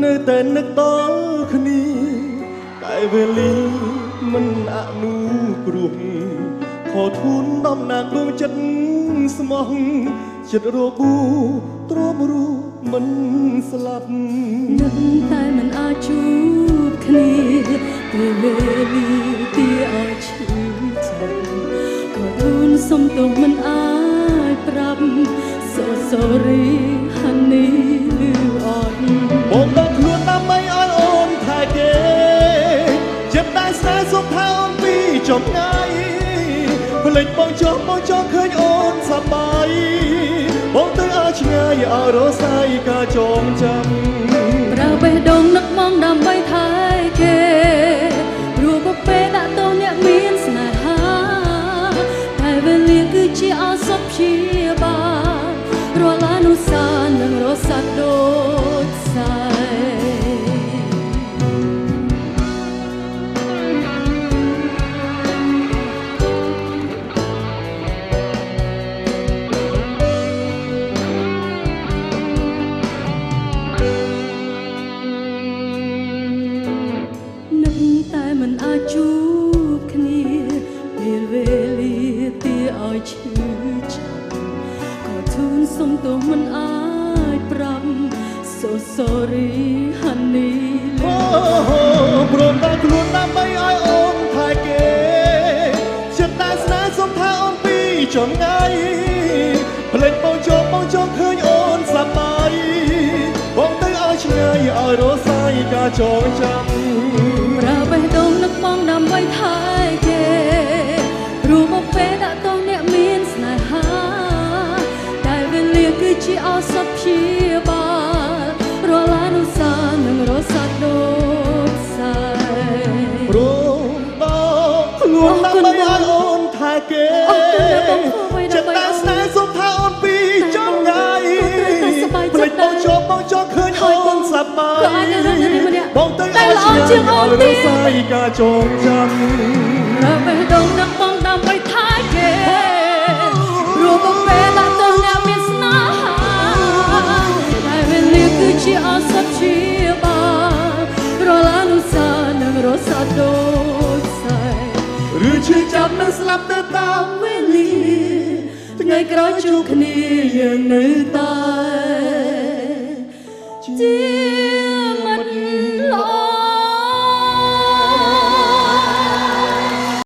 នៅតែនឹកដល់គ្នាតែវេលាមិនអនុគ្រោះខកធូនដំណាងដួងចិត្តស្មោះចិត្តរបួសទ្រាំរੂមិនស្លាប់នឹកតែមិនអាចជួបគ្នាពេលវេលាទីឲ្យឈឺចាប់ក៏ធូនសុំទោសមិនអាចប្រាប់ So sorry honey លឺអត់បងដល់ខ្លួនដើម្បីឲ្យអូនថែគេចិត្តតែស្នេហ៍សុខថាអូនពីចម្ងាយភ្លេចបងចង់ឃើញអូនសប្បាយបងទៅឲ្យឆ្ងាយឲ្យរសាយការចងចាំប្រើបេះដូងនឹកមកដើម្បីថែគេព្រោះបពេលដាក់តោអ្នកមានស្នេហាតែវេលាគឺជាអសពព្យាបាលរលានុសានឹងរសាត់ដូចសាមិនអាចជួបគ្នាពេលវេលាទីឲ្យឈឺចាប់ក៏ធូនសុំទោសមិនអាចប្រាប់ So sorry honey ព្រមដល់ខ្លួនដើម្បីឲ្យអូនថែគេចិត្តតែស្នេហ៍សុំថាអូនពីចម្ងាយភ្លេចបងចង់ឃើញអូនសប្បាយបងទៅឲ្យឆ្ងាយឲ្យរសាយការចងចាំប្រើបេះដូងនឹកបងដើម្បីថែគេព្រោះមកពេលដាក់តោអ្នកមានស្នេហាតែវេលាគឺជាអសពព្យាបាលរលានុសានឹងរសាត់ដូចសាយព្រមដល់ខ្លួនដើម្បីឲ្យអូនថែគេចិត្តតែស្នេហ៍សុំថាអូនពីចម្ងាយភ្លេចបងចង់ឃើញអូនសប្បាយបងទៅឲ្យឆ្ងាយឲ្យរសាយការចងចាំរើបេះដូងនឹកបងដើម្បីថែគេព្រោះមកពេលដាក់តោអ្នកមានស្នេហាតែវេលាគឺជាអសពព្យាបាលរលានុសានឹងរសាត់ដូចសាយឬឈឺចាប់នឹងស្លាប់ទៅតាមវេលាថ្ងៃក្រោយជួបគ្នាយើងនៅតែ